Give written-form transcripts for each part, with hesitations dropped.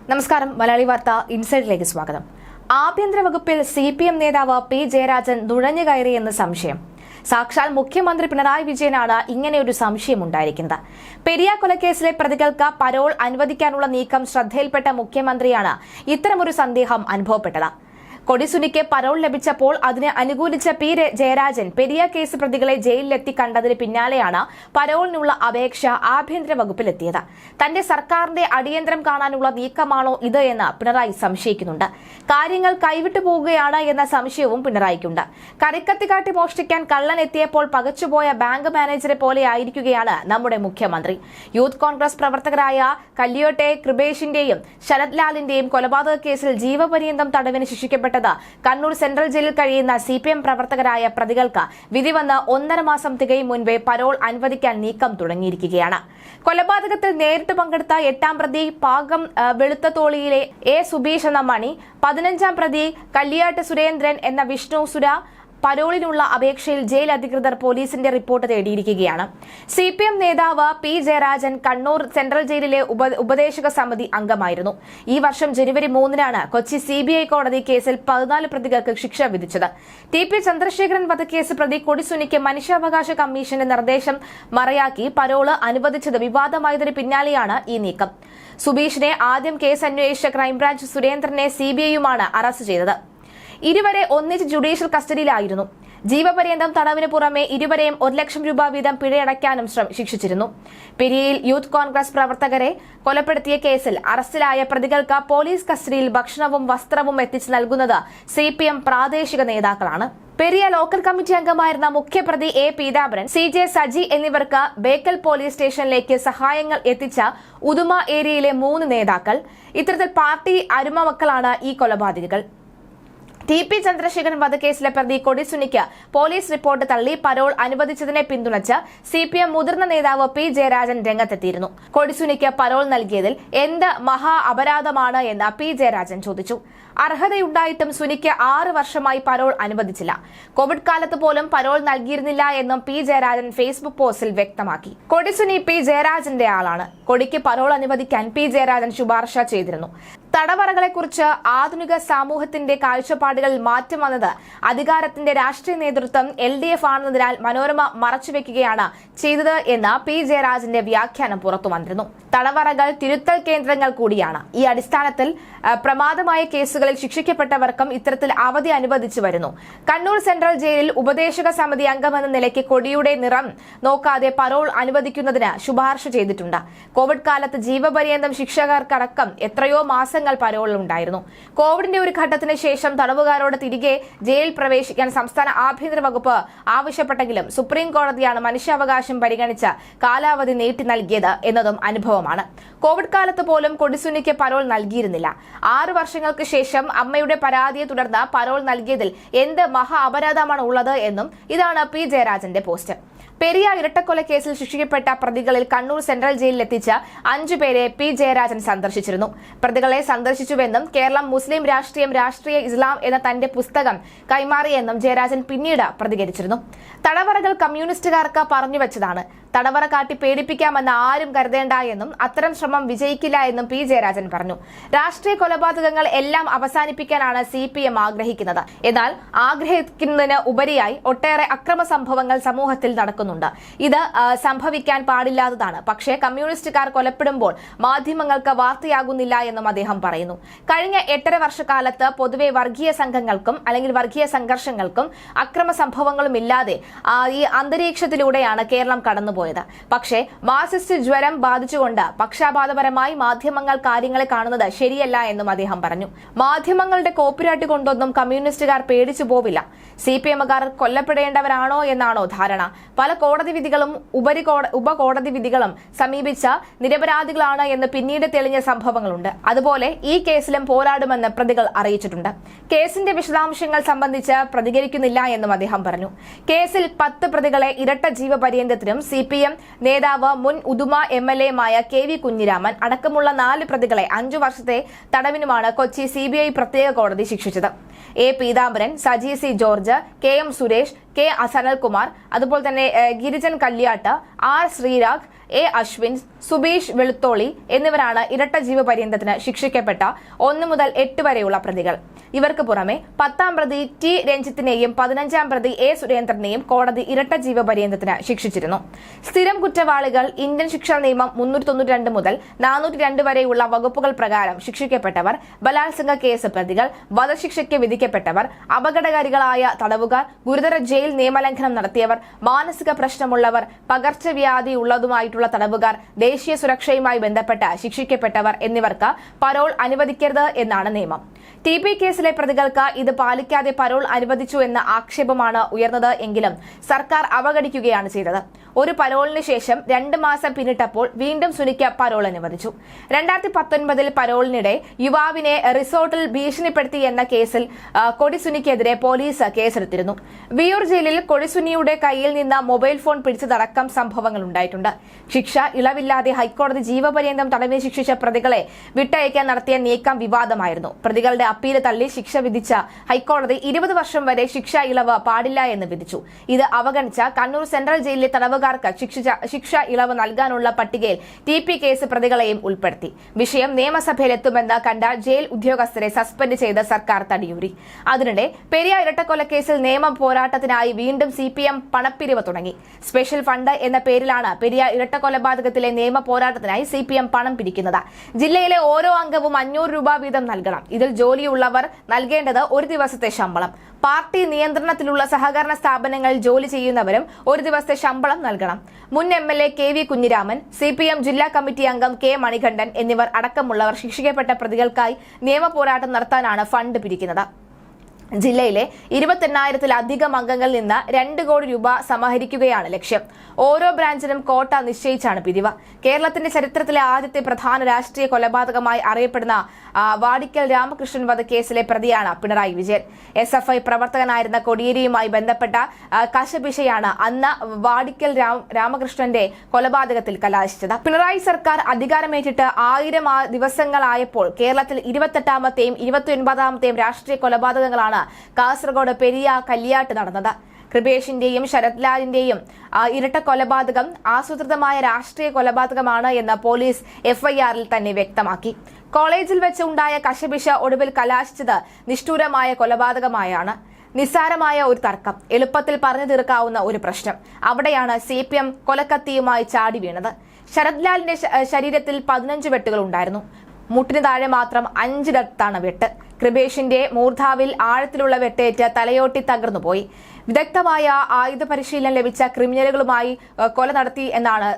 നമസ്കാരം. മലയാളി വാർത്ത ഇൻസൈഡിലേക്ക് സ്വാഗതം. ആഭ്യന്തര വകുപ്പിൽ CPM നേതാവ് P. ജയരാജൻ നുഴഞ്ഞുകയറിയെന്ന് സംശയം. സാക്ഷാൽ മുഖ്യമന്ത്രി പിണറായി വിജയനാണ് ഇങ്ങനെയൊരു സംശയമുണ്ടായിരിക്കുന്നത്. പെരിയ കൊലക്കേസിലെ പ്രതികൾക്ക് പരോൾ അനുവദിക്കാനുള്ള നീക്കം ശ്രദ്ധയിൽപ്പെട്ട മുഖ്യമന്ത്രിയാണ് ഇത്തരമൊരു സന്ദേഹം അനുഭവപ്പെട്ടത്. കൊടിസുനിക്ക് പരോൾ ലഭിച്ചപ്പോൾ അതിനെ അനുകൂലിച്ച P. ജയരാജൻ പെരിയ കേസ് പ്രതികളെ ജയിലിലെത്തി കണ്ടതിന് പിന്നാലെയാണ് പരോളിനുള്ള അപേക്ഷ ആഭ്യന്തര വകുപ്പിലെത്തിയത്. തന്റെ സർക്കാരിന്റെ അടിയന്തരം കാണാനുള്ള നീക്കമാണോ ഇത് എന്ന് പിണറായി സംശയിക്കുന്നുണ്ട്. കാര്യങ്ങൾ കൈവിട്ടു പോവുകയാണ് എന്ന സംശയവും പിണറായിക്കുണ്ട്. കരിക്കത്തി കാട്ടി മോഷ്ടിക്കാൻ കള്ളൻ എത്തിയപ്പോൾ പകച്ചുപോയ ബാങ്ക് മാനേജറെ പോലെയായിരിക്കുകയാണ് നമ്മുടെ മുഖ്യമന്ത്രി. യൂത്ത് കോൺഗ്രസ് പ്രവർത്തകരായ കല്യോട്ടെ കൃപേഷിന്റെയും ശരത് ലാലിന്റെയും കൊലപാതക കേസിൽ ജീവപര്യന്തം തടവിന് ശിക്ഷിക്കപ്പെട്ട കണ്ണൂർ സെൻട്രൽ ജയിലിൽ കഴിയുന്ന CPM പ്രവർത്തകരായ പ്രതികൾക്ക് വിധി വന്ന് 1.5 മാസം തികയും മുൻപേ പരോൾ അനുവദിക്കാൻ നീക്കം തുടങ്ങിയിരിക്കുകയാണ്. കൊലപാതകത്തിൽ നേരിട്ട് പങ്കെടുത്ത 8ാം പ്രതി പാകം വെളുത്തത്തോളിയിലെ A. സുബീഷ് എന്ന മണി, 15ാം പ്രതി കല്ലിയാട്ട് സുരേന്ദ്രൻ എന്ന വിഷ്ണു സുര പരോളിനുള്ള അപേക്ഷയിൽ ജയിൽ അധികൃതർ പോലീസിന്റെ റിപ്പോർട്ട് തേടിയിരിക്കുകയാണ്. CPM നേതാവ് P. ജയരാജൻ കണ്ണൂർ സെൻട്രൽ ജയിലിലെ ഉപദേശക സമിതി അംഗമായിരുന്നു. ഈ വർഷം ജനുവരി 3-നാണ് കൊച്ചി CBI കോടതി കേസിൽ 14 പ്രതികൾക്ക് ശിക്ഷ വിധിച്ചത്. TP ചന്ദ്രശേഖരൻ വധക്കേസ് പ്രതി കൊടിസുനിക്ക് മനുഷ്യാവകാശ കമ്മീഷന്റെ നിർദ്ദേശം മറയാക്കി പരോള് അനുവദിച്ചത് വിവാദമായതിന് പിന്നാലെയാണ് ഈ നീക്കം. സുബീഷിനെ ആദ്യം കേസ് അന്വേഷിച്ച ക്രൈംബ്രാഞ്ച്, സുരേന്ദ്രനെ CBI-യുമാണ് അറസ്റ്റ് ചെയ്തത്. ഇരുവരെ ഒന്നിച്ച് ജുഡീഷ്യൽ കസ്റ്റഡിയിലായിരുന്നു. ജീവപര്യന്തം തടവിന് പുറമെ ഇരുവരെയും 1 ലക്ഷം രൂപ വീതം പിഴയടയ്ക്കാനും ശിക്ഷിച്ചിരുന്നു. പെരിയയിൽ യൂത്ത് കോൺഗ്രസ് പ്രവർത്തകരെ കൊലപ്പെടുത്തിയ കേസിൽ അറസ്റ്റിലായ പ്രതികൾക്ക് പോലീസ് കസ്റ്റഡിയിൽ ഭക്ഷണവും വസ്ത്രവും എത്തിച്ചു നൽകുന്നത് CPM പ്രാദേശിക നേതാക്കളാണ്. പെരിയ ലോക്കൽ കമ്മിറ്റി അംഗമായിരുന്ന മുഖ്യപ്രതി A. പീതാംബരൻ, CJ സജി എന്നിവർക്ക് ബേക്കൽ പോലീസ് സ്റ്റേഷനിലേക്ക് സഹായങ്ങൾ എത്തിച്ച ഉദുമ ഏരിയയിലെ 3 നേതാക്കൾ. ഇത്തരത്തിൽ പാർട്ടി അരുമ മക്കളാണ് ഈ കൊലപാതകികൾ. TP ചന്ദ്രശേഖരൻ വധക്കേസിലെ പ്രതി കൊടിസുനിക്ക് പോലീസ് റിപ്പോർട്ട് തള്ളി പരോൾ അനുവദിച്ചതിനെ പിന്തുണച്ച് CPM മുതിർന്ന നേതാവ് P. ജയരാജൻ രംഗത്തെത്തിയിരുന്നു. കൊടിസുനിക്ക് പരോൾ നൽകിയതിൽ എന്ത് മഹാ അപരാധമാണ് എന്ന് P. ജയരാജൻ ചോദിച്ചു. അർഹതയുണ്ടായിട്ടും സുനിക്ക് 6 വർഷമായി പരോൾ അനുവദിച്ചില്ല. കോവിഡ് കാലത്ത് പോലും പരോൾ നൽകിയിരുന്നില്ല എന്നും P. ജയരാജൻ ഫേസ്ബുക്ക് പോസ്റ്റിൽ വ്യക്തമാക്കി. കൊടിസുനി P. ജയരാജന്റെ ആളാണ്. കൊടിക്ക് പരോൾ അനുവദിക്കാൻ P. ജയരാജൻ ശുപാർശ ചെയ്തിരുന്നു. തടവറകളെക്കുറിച്ച് ആധുനിക സമൂഹത്തിന്റെ കാഴ്ചപ്പാടുകളിൽ മാറ്റം വന്നത് അധികാരത്തിന്റെ രാഷ്ട്രീയ നേതൃത്വം LDF ആണെന്നതിനാൽ മനോരമ മറച്ചുവെക്കുകയാണ് ചെയ്തത് എന്ന് P. ജയരാജന്റെ വ്യാഖ്യാനം പുറത്തു വന്നിരുന്നു. തടവറകൾ തിരുത്തൽ കേന്ദ്രങ്ങൾ കൂടിയാണ്. ഈ അടിസ്ഥാനത്തിൽ പ്രമാദമായ കേസുകളിൽ ശിക്ഷിക്കപ്പെട്ടവർക്കും ഇത്തരത്തിൽ അവധി അനുവദിച്ചു വരുന്നു. കണ്ണൂർ സെൻട്രൽ ജയിലിൽ ഉപദേശക സമിതി അംഗമെന്ന നിലയ്ക്ക് കൊടിയുടെ നിറം നോക്കാതെ പരോൾ അനുവദിക്കുന്നതിന് ശുപാർശ ചെയ്തിട്ടുണ്ട്. കോവിഡ് കാലത്ത് ജീവപര്യന്തം ശിക്ഷകർക്കടക്കം എത്രയോ മാസങ്ങൾ പരോളുണ്ടായിരുന്നു. കോവിഡിന്റെ ഒരു ഘട്ടത്തിന് ശേഷം തടവുകാരോട് തിരികെ ജയിൽ പ്രവേശിക്കാൻ സംസ്ഥാന ആഭ്യന്തര വകുപ്പ് ആവശ്യപ്പെട്ടെങ്കിലും സുപ്രീം കോടതിയാണ് മനുഷ്യാവകാശം പരിഗണിച്ച് കാലാവധി നീട്ടി നൽകിയത് എന്നതും അനുഭവമാണ്. കോവിഡ് കാലത്ത് പോലും കൊടിസുനിക്ക് പരോൾ നൽകിയിരുന്നില്ല. 6 വർഷങ്ങൾക്ക് ശേഷം അമ്മയുടെ പരാതിയെ തുടർന്ന് പരോൾ നൽകിയതിൽ എന്ത് മഹാ അപരാധമാണ് ഉള്ളത് എന്നും ഇതാണ് P. ജയരാജന്റെ പോസ്റ്റ്. പെരിയ ഇരട്ടക്കൊലക്കേസിൽ ശിക്ഷിക്കപ്പെട്ട പ്രതികളിൽ കണ്ണൂർ സെൻട്രൽ ജയിലിലെത്തിച്ച 5 പേരെ P. ജയരാജൻ സന്ദർശിച്ചിരുന്നു. പ്രതികളെ സന്ദർശിച്ചുവെന്നും കേരളം മുസ്ലിം രാഷ്ട്രീയം, രാഷ്ട്രീയ ഇസ്ലാം എന്ന തന്റെ പുസ്തകം കൈമാറിയെന്നും ജയരാജൻ പിന്നീട് പ്രതികരിച്ചിരുന്നു. തടവറകൾ കമ്മ്യൂണിസ്റ്റുകാർക്ക് പറഞ്ഞുവെച്ചതാണ്. തടവറ കാട്ടി പേടിപ്പിക്കാമെന്ന് ആരും കരുതേണ്ട എന്നും അത്തരം ശ്രമം വിജയിക്കില്ല എന്നും P. ജയരാജൻ പറഞ്ഞു. രാഷ്ട്രീയ കൊലപാതകങ്ങൾ എല്ലാം അവസാനിപ്പിക്കാനാണ് CPM ആഗ്രഹിക്കുന്നത്. എന്നാൽ ആഗ്രഹിക്കുന്നതിന് ഉപരിയായി ഒട്ടേറെ അക്രമ സംഭവങ്ങൾ സമൂഹത്തിൽ നടക്കുന്നുണ്ട്. ഇത് സംഭവിക്കാൻ പാടില്ലാത്തതാണ്. പക്ഷേ കമ്മ്യൂണിസ്റ്റുകാർ കൊലപ്പെടുമ്പോൾ മാധ്യമങ്ങൾക്ക് വാർത്തയാകുന്നില്ല എന്നും അദ്ദേഹം പറയുന്നു. കഴിഞ്ഞ 8.5 വർഷക്കാലത്ത് പൊതുവെ വർഗീയ സംഘങ്ങൾക്കും അല്ലെങ്കിൽ വർഗീയ സംഘർഷങ്ങൾക്കും അക്രമ സംഭവങ്ങളും ഇല്ലാതെ ഈ അന്തരീക്ഷത്തിലൂടെയാണ് കേരളം കടന്നുപോയത്. പക്ഷേ മാർക്സിസ്റ്റ് ജ്വരം ബാധിച്ചുകൊണ്ട് പക്ഷാപാതപരമായി മാധ്യമങ്ങൾ കാര്യങ്ങളെ കാണുന്നത് ശരിയല്ല എന്നും അദ്ദേഹം പറഞ്ഞു. മാധ്യമങ്ങളുടെ കോപ്പിറൈറ്റ് കൊണ്ടൊന്നും കമ്മ്യൂണിസ്റ്റുകാർ പേടിച്ചു പോവില്ല. CPMകാർ കൊല്ലപ്പെടേണ്ടവരാണോ എന്നാണോ ധാരണ? പല കോടതി വിധികളും ഉപകോടതി വിധികളും സമീപിച്ച നിരപരാധികളാണ് എന്ന് പിന്നീട് തെളിഞ്ഞ സംഭവങ്ങളുണ്ട്. അതുപോലെ ഈ കേസിലും പോരാടുമെന്ന് പ്രതികൾ അറിയിച്ചിട്ടുണ്ട്. കേസിന്റെ വിശദാംശങ്ങൾ സംബന്ധിച്ച് പ്രതികരിക്കുന്നില്ല എന്നും അദ്ദേഹം പറഞ്ഞു. കേസിൽ 10 പ്രതികളെ ഇരട്ട ജീവപര്യന്തത്തിനും CPM നേതാവ് മുൻ ഉദുമ MLA-മായ KV കുഞ്ഞിരാമൻ അടക്കമുള്ള 4 പ്രതികളെ 5 വർഷത്തെ തടവിനുമാണ് കൊച്ചി CBI പ്രത്യേക കോടതി ശിക്ഷിച്ചത്. A. Peethambaran, Saji C. George, KM Suresh, K. Sanalkumar, അതുപോലെ തന്നെ ഗിരിജൻ കല്യാട്ട്, R. ശ്രീരാഗ്, A. അശ്വിൻ, സുബീഷ് വെളുത്തോളി എന്നിവരാണ് ഇരട്ട ജീവപര്യന്തത്തിന് ശിക്ഷിക്കപ്പെട്ട 1 മുതൽ 8 വരെയുള്ള പ്രതികൾ. ഇവർക്ക് പുറമെ 10-ാം പ്രതി ടി രഞ്ജിത്തിനെയും 15-ാം പ്രതി എ സുരേന്ദ്രനെയും കോടതി ഇരട്ട ജീവപര്യന്തത്തിന് ശിക്ഷിച്ചിരുന്നു. സ്ഥിരം കുറ്റവാളികൾ ഇന്ത്യൻ ശിക്ഷാ നിയമം 392 മുതൽ 402 വരെയുള്ള വകുപ്പുകൾ പ്രകാരം ശിക്ഷിക്കപ്പെട്ടവർ, ബലാത്സംഗ കേസ് പ്രതികൾ, വധശിക്ഷയ്ക്ക് വിധിക്കപ്പെട്ടവർ, അപകടകാരികളായ തടവുകാർ, ഗുരുതര ജയിൽ നിയമലംഘനം നടത്തിയവർ, മാനസിക പ്രശ്നമുള്ളവർ, പകർച്ചവ്യാധി ഉള്ളതുമായിട്ടുള്ള തടവുകാർ, ദേശീയ സുരക്ഷയുമായി ബന്ധപ്പെട്ട് ശിക്ഷിക്കപ്പെട്ടവർ എന്നിവർക്ക് പരോൾ അനുവദിക്കരുത് എന്നാണ് നിയമം. TP കേസിലെ പ്രതികൾക്ക് ഇത് പാലിക്കാതെ പരോൾ അനുവദിച്ചു എന്ന ആക്ഷേപമാണ് ഉയർന്നത് എങ്കിലും സർക്കാർ അവഗണിക്കുകയാണ് ചെയ്തത്. ഒരു പരോളിന് ശേഷം 2 മാസം പിന്നിട്ടപ്പോൾ വീണ്ടും സുനിക്ക് പരോൾ അനുവദിച്ചു. 2019 പരോളിനിടെ യുവാവിനെ റിസോർട്ടിൽ ഭീഷണിപ്പെടുത്തി എന്ന കേസിൽ കൊടിസുനിക്കെതിരെ പോലീസ് കേസെടുത്തിരുന്നു. വിയൂർ ജയിലിൽ കൊടിസുനിയുടെ കയ്യിൽ നിന്ന് മൊബൈൽ ഫോൺ പിടിച്ചതടക്കം സംഭവങ്ങൾ ഉണ്ടായിട്ടുണ്ട്. ശിക്ഷ ഇളവില്ലാതെ ഹൈക്കോടതി ജീവപര്യന്തം തടവിന് ശിക്ഷിച്ച പ്രതികളെ വിട്ടയക്കാൻ നടത്തിയ നീക്കം വിവാദമായിരുന്നു. പ്രതികളുടെ അപ്പീൽ തള്ളി ശിക്ഷ വിധിച്ച ഹൈക്കോടതി 20 വർഷം വരെ ശിക്ഷ ഇളവ് പാടില്ല എന്ന് വിധിച്ചു. ഇത് അവഗണിച്ച കണ്ണൂർ സെൻട്രൽ ജയിലിലെ തടവുകാർക്ക് ശിക്ഷ ഇളവ് നൽകാനുള്ള പട്ടികയിൽ TP കേസ് പ്രതികളെയും ഉൾപ്പെടുത്തി. വിഷയം നിയമസഭയിലെത്തുമെന്ന് കണ്ട ജയിൽ ഉദ്യോഗസ്ഥരെ സസ്പെൻഡ് ചെയ്ത് സർക്കാർ തടിയൂരി. അതിനിടെ പെരിയ ഇരട്ടക്കൊലക്കേസിൽ നിയമ പോരാട്ടത്തിനായി വീണ്ടും CPM പണപ്പിരിവ് തുടങ്ങി. സ്പെഷ്യൽ ഫണ്ട് എന്ന പേരിലാണ് പെരിയ ഇരട്ടക്കൊലപാതകത്തിലെ നിയമ പോരാട്ടത്തിനായി CPM പണം പിരിക്കുന്നത്. ജില്ലയിലെ ഓരോ അംഗവും 500 രൂപ വീതം നൽകണം. ഇതിൽ ജോലിയുള്ളവർ നൽകേണ്ടത് 1 ദിവസത്തെ ശമ്പളം. പാർട്ടി നിയന്ത്രണത്തിലുള്ള സഹകരണ സ്ഥാപനങ്ങളിൽ ജോലി ചെയ്യുന്നവരും 1 ദിവസത്തെ ശമ്പളം നൽകണം. മുൻ MLA KV കുഞ്ഞിരാമൻ, CPM ജില്ലാ കമ്മിറ്റി അംഗം K മണികണ്ഠൻ എന്നിവർ അടക്കമുള്ളവർ ശിക്ഷിക്കപ്പെട്ട പ്രതികൾക്കായി നിയമ പോരാട്ടം നടത്താനാണ് ഫണ്ട് പിരിക്കുന്നത്. ജില്ലയിലെ 28,000-ലധികം അംഗങ്ങളിൽ നിന്ന് 2 കോടി രൂപ സമാഹരിക്കുകയാണ് ലക്ഷ്യം. ഓരോ ബ്രാഞ്ചിനും കോട്ട നിശ്ചയിച്ചാണ് പിരിവ്. കേരളത്തിന്റെ ചരിത്രത്തിലെ ആദ്യത്തെ പ്രധാന രാഷ്ട്രീയ കൊലപാതകമായി അറിയപ്പെടുന്ന വാടിക്കൽ രാമകൃഷ്ണൻ വധക്കേസിലെ പ്രതിയാണ് പിണറായി വിജയൻ. SFI പ്രവർത്തകനായിരുന്ന കോടിയേരിയുമായി ബന്ധപ്പെട്ട കശപിശയാണ് അന്ന് വാടിക്കൽ രാമകൃഷ്ണന്റെ കൊലപാതകത്തിൽ കലാശിച്ചത്. പിണറായി സർക്കാർ അധികാരമേറ്റിട്ട് 1000 ദിവസങ്ങളായപ്പോൾ കേരളത്തിൽ 28-ാമത്തെയും 29-ാമത്തെയും രാഷ്ട്രീയ കൊലപാതകങ്ങളാണ് കാസർഗോഡ് പെരിയ കല്യാട്ട് നടന്നത്. കൃപേഷിന്റെയും ശരത്ലാലിന്റെയും ഇരട്ട കൊലപാതകം ആസൂത്രിതമായ രാഷ്ട്രീയ കൊലപാതകമാണ് എന്ന് പോലീസ് FIR-ൽ തന്നെ വ്യക്തമാക്കി. കോളേജിൽ വെച്ച് ഉണ്ടായ കശപിശ ഒടുവിൽ കലാശിച്ചത് നിഷ്ഠൂരമായ കൊലപാതകമായാണ്. നിസ്സാരമായ ഒരു തർക്കം, എളുപ്പത്തിൽ പറഞ്ഞു തീർക്കാവുന്ന ഒരു പ്രശ്നം. അവിടെയാണ് CPM കൊലക്കത്തിയുമായി ചാടി വീണത്. ശരത്ലാലിന്റെ ശരീരത്തിൽ 15 വെട്ടുകൾ ഉണ്ടായിരുന്നു. മുട്ടിന് താഴെ മാത്രം 5 വെട്ട്. കൃപേഷിന്റെ മൂർധാവിൽ ആഴത്തിലുള്ള വെട്ടേറ്റ് തലയോട്ടി തകർന്നുപോയി. വിദഗ്ധമായ ആയുധ പരിശീലനം ലഭിച്ച ക്രിമിനലുകളുമായി കൊല നടത്തി എന്നാണ്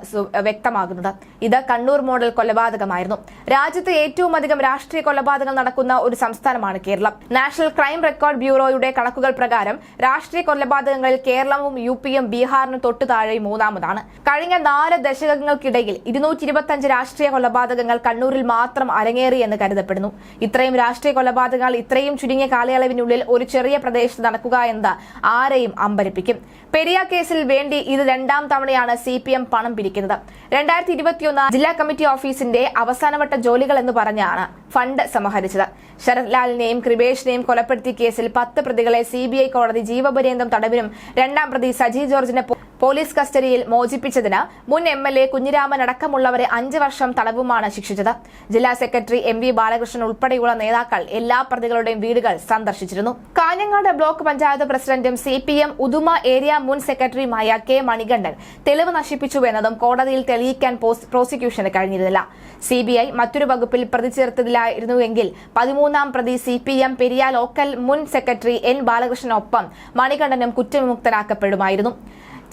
വ്യക്തമാകുന്നത്. ഇത് കണ്ണൂർ മോഡൽ കൊലപാതകമായിരുന്നു. രാജ്യത്ത് ഏറ്റവും അധികം രാഷ്ട്രീയ കൊലപാതകങ്ങൾ നടക്കുന്ന ഒരു സംസ്ഥാനമാണ് കേരളം. നാഷണൽ ക്രൈം റെക്കോർഡ് ബ്യൂറോയുടെ കണക്കുകൾ പ്രകാരം രാഷ്ട്രീയ കൊലപാതകങ്ങളിൽ കേരളവും UPയും ബീഹാറിനും തൊട്ടു താഴെ 3-ാമതാണ്. കഴിഞ്ഞ 4 ദശകങ്ങൾക്കിടയിൽ 225 രാഷ്ട്രീയ കൊലപാതകങ്ങൾ കണ്ണൂരിൽ മാത്രം അരങ്ങേറി എന്ന് കരുതപ്പെടുന്നു. ഇത്രയും രാഷ്ട്രീയ കൊലപാതകങ്ങൾ ഇത്രയും ചുരുങ്ങിയ കാലയളവിനുള്ളിൽ ഒരു ചെറിയ പ്രദേശത്ത് നടക്കുക എന്നത് ആരെയും അമ്പരപ്പിക്കും. പെരിയ കേസിൽ വേണ്ടി ഇത് 2-ാം തവണയാണ് CPM പണം പിരിക്കുന്നത്. 2021 ജില്ലാ കമ്മിറ്റി ഓഫീസിന്റെ അവസാനവട്ട ജോലികൾ എന്ന് പറഞ്ഞാണ് ഫണ്ട് സമാഹരിച്ചത്. ശരത്ലാലിനെയും കൃപേഷിനെയും കൊലപ്പെടുത്തിയ കേസിൽ 10 പ്രതികളെ CBI കോടതി ജീവപര്യന്തം തടവിനും 2-ാം പ്രതി സജി ജോർജിനെ പോലീസ് കസ്റ്റഡിയിൽ മോചിപ്പിച്ചതിന് മുൻ MLA കുഞ്ഞിരാമൻ അടക്കമുള്ളവരെ 5 വർഷം തടവുമാണ് ശിക്ഷിച്ചത്. ജില്ലാ സെക്രട്ടറി MV ബാലകൃഷ്ണൻ ഉൾപ്പെടെയുള്ള നേതാക്കൾ എല്ലാ പ്രതികളുടെയും വീടുകൾ സന്ദർശിച്ചിരുന്നു. കാഞ്ഞങ്ങാട് ബ്ലോക്ക് പഞ്ചായത്ത് പ്രസിഡന്റും CPM ഉദുമ ഏരിയ മുൻ സെക്രട്ടറിയുമായ K മണികണ്ഠൻ തെളിവ് നശിപ്പിച്ചുവെന്നതും കോടതിയിൽ തെളിയിക്കാൻ പ്രോസിക്യൂഷന് കഴിഞ്ഞിരുന്നില്ല. CBI മറ്റൊരു വകുപ്പിൽ പ്രതി ചേർത്തതിലായിരുന്നുവെങ്കിൽ 13-ാം പ്രതി CPM പെരിയ ലോക്കൽ മുൻ secretary N ബാലകൃഷ്ണനൊപ്പം മണികണ്ഠനും കുറ്റവിമുക്തനാക്കപ്പെടുമായിരുന്നു.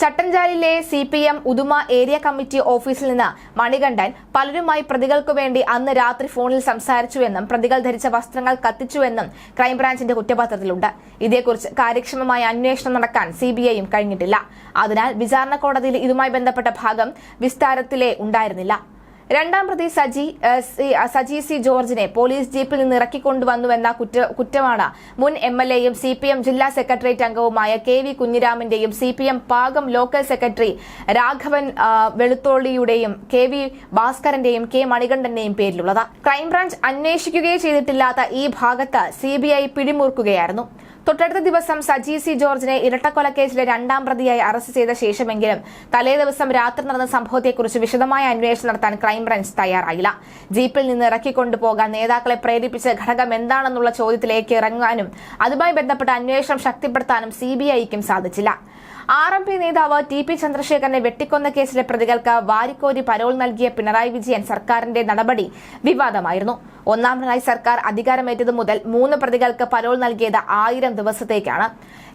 ചട്ടഞ്ചാലിലെ CPM Uduma area committee ഓഫീസിൽ നിന്ന് മണികണ്ഠൻ പലരുമായി പ്രതികൾക്കു വേണ്ടി അന്ന് രാത്രി ഫോണിൽ സംസാരിച്ചുവെന്നും പ്രതികൾ ധരിച്ച വസ്ത്രങ്ങൾ കത്തിച്ചുവെന്നും ക്രൈംബ്രാഞ്ചിന്റെ കുറ്റപത്രത്തിലുണ്ട്. ഇതേക്കുറിച്ച് കാര്യക്ഷമമായ അന്വേഷണം നടക്കാൻ CBIയും കഴിഞ്ഞിട്ടില്ല. അതിനാൽ വിചാരണ കോടതിയിൽ ഇതുമായി ബന്ധപ്പെട്ട ഭാഗം വിസ്താരത്തിലേ ഉണ്ടായിരുന്നില്ല. 2-ാം പ്രതി സജി C ജോർജിനെ പോലീസ് ജീപ്പിൽ നിന്ന് ഇറക്കിക്കൊണ്ടുവന്നുവെന്ന കുറ്റമാണ് മുൻ MLAയും CPM ജില്ലാ സെക്രട്ടേറിയറ്റ് അംഗവുമായ KV കുഞ്ഞിരാമന്റെയും CPM Pakam local secretary Raghavan വെളുത്തോളിയുടെയും KV ഭാസ്കരന്റെയും K മണികണ്ഠന്റെയും പേരിലുള്ളത്. ക്രൈംബ്രാഞ്ച് അന്വേഷിക്കുകയേ ചെയ്തിട്ടില്ലാത്ത ഈ ഭാഗത്ത് CBI പിടിമുറുക്കുകയായിരുന്നു. തൊട്ടടുത്ത ദിവസം സജി സി ജോർജിനെ ഇരട്ടക്കൊലക്കേസിലെ 2ാം പ്രതിയായി അറസ്റ്റ് ചെയ്ത ശേഷമെങ്കിലും തലേ ദിവസം രാത്രി നടന്ന സംഭവത്തെക്കുറിച്ച് വിശദമായ അന്വേഷണം നടത്താൻ ക്രൈംബ്രാഞ്ച് തയ്യാറായില്ല. ജീപ്പിൽ നിന്ന് ഇറക്കിക്കൊണ്ടുപോകാൻ നേതാക്കളെ പ്രേരിപ്പിച്ച ഘടകം എന്താണെന്നുള്ള ചോദ്യത്തിലേക്ക് ഇറങ്ങാനും അതുമായി ബന്ധപ്പെട്ട അന്വേഷണം ശക്തിപ്പെടുത്താനും CBIക്കും സാധിച്ചില്ല. RMP നേതാവ് TP ചന്ദ്രശേഖരനെ വെട്ടിക്കൊന്ന കേസിലെ പ്രതികൾക്ക് വാരിക്കോരി പരോൾ നൽകിയ പിണറായി വിജയൻ സർക്കാരിന്റെ നടപടി വിവാദമായിരുന്നു. 1ാം പിണറായി സർക്കാർ അധികാരമേറ്റതു മുതൽ 3 പ്രതികൾക്ക് പരോൾ നൽകിയത് 1000 ദിവസത്തേക്കാണ്.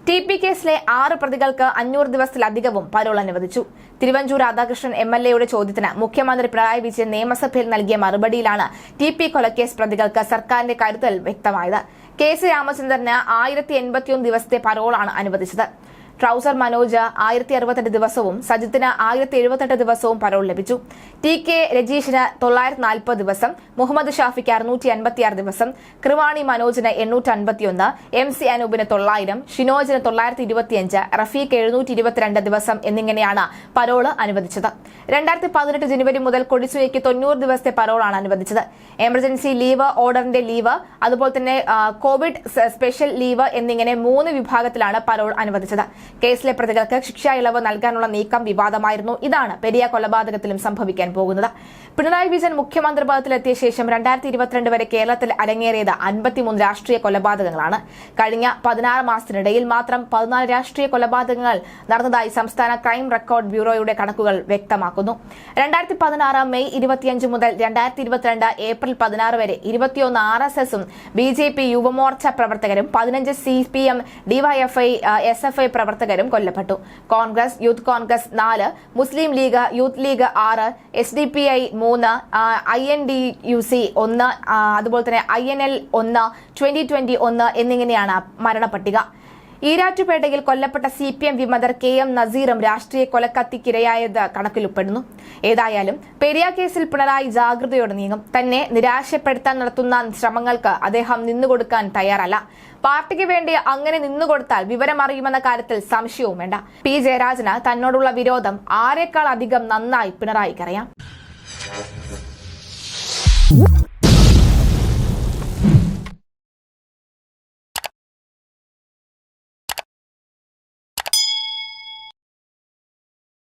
TP കേസിലെ 6 പ്രതികൾക്ക് 500 ദിവസത്തിലധികവും പരോൾ അനുവദിച്ചു. തിരുവഞ്ചൂർ രാധാകൃഷ്ണൻ MLAയുടെ ചോദ്യത്തിന് മുഖ്യമന്ത്രി പിണറായി വിജയൻ നിയമസഭയിൽ നൽകിയ മറുപടിയിലാണ് TP കൊലക്കേസ് പ്രതികൾക്ക് സർക്കാരിന്റെ കരുതൽ വ്യക്തമായത്. KC രാമചന്ദ്രന് 1081 ദിവസത്തെ പരോളാണ് അനുവദിച്ചത്. ട്രൗസർ മനോജ് 1068 ദിവസവും സജിത്തിന് 1078 ദിവസവും പരോൾ ലഭിച്ചു. TK രജീഷിന് 940 ദിവസം, മുഹമ്മദ് ഷാഫിക്ക് 656 ദിവസം, കൃവാണി മനോജിന് 851, MC അനൂപിന് 900, ഷിനോജിന് 925, റഫീഖ് 722 ദിവസം എന്നിങ്ങനെയാണ് പരോള് അനുവദിച്ചത്. 2018 ജനുവരി മുതൽ കൊടിസുനിക്ക് 90 ദിവസത്തെ പരോളാണ് അനുവദിച്ചത്. എമർജൻസി ലീവ്, ഓർഡറിന്റെ ലീവ്, അതുപോലെ തന്നെ കോവിഡ് സ്പെഷ്യൽ ലീവ് എന്നിങ്ങനെ 3 വിഭാഗത്തിലാണ് പരോൾ അനുവദിച്ചത്. കേസിലെ പ്രതികൾക്ക് ശിക്ഷാ ഇളവ് നൽകാനുള്ള നീക്കം വിവാദമായിരുന്നു. ഇതാണ് പെരിയ കൊലപാതകത്തിലും സംഭവിക്കാൻ പോകുന്നത്. പിണറായി വിജയൻ മുഖ്യമന്ത്രി പദത്തിലെത്തിയ ശേഷം 2022 വരെ കേരളത്തിൽ അരങ്ങേറിയത് 53 രാഷ്ട്രീയ കൊലപാതകങ്ങളാണ്. കഴിഞ്ഞ 16 മാസത്തിനിടയിൽ മാത്രം 14 രാഷ്ട്രീയ കൊലപാതകങ്ങൾ നടന്നതായി സംസ്ഥാന ക്രൈം റെക്കോർഡ് ബ്യൂറോയുടെ കണക്കുകൾ വ്യക്തമാക്കുന്നു. 2016 മെയ് 25 മുതൽ 2022 ഏപ്രിൽ 16 വരെ 21 RSSഉം BJP യുവമോർച്ച പ്രവർത്തകരും 15 CPM DYFI SFI പ്രവർത്തകരും കൊല്ലപ്പെട്ടു. കോൺഗ്രസ്, യൂത്ത് കോൺഗ്രസ് 4, മുസ്ലിം league, youth league 6, SDPI 3, INDUC 1, അതുപോലെ തന്നെ INL 1, 2020 1 എന്നിങ്ങനെയാണ് മരണപ്പട്ടിക. ഈരാറ്റുപേട്ടയിൽ കൊല്ലപ്പെട്ട CPM വിമതർ KM നസീറും രാഷ്ട്രീയ കൊലക്കത്തിക്കിരയായത് കണക്കിലുപ്പെടുന്നു. ഏതായാലും പെരിയ കേസിൽ പിണറായി ജാഗ്രതയോടെ നീങ്ങും. തന്നെ നിരാശപ്പെടുത്താൻ നടത്തുന്ന ശ്രമങ്ങൾക്ക് അദ്ദേഹം നിന്നുകൊടുക്കാൻ തയ്യാറല്ല. പാർട്ടിക്ക് വേണ്ടി അങ്ങനെ നിന്നുകൊടുത്താൽ വിവരമറിയുമെന്ന കാര്യത്തിൽ സംശയവും വേണ്ട. P ജയരാജന് തന്നോടുള്ള വിരോധം ആരെക്കാൾ അധികം നന്നായി പിണറായിക്കറിയാം.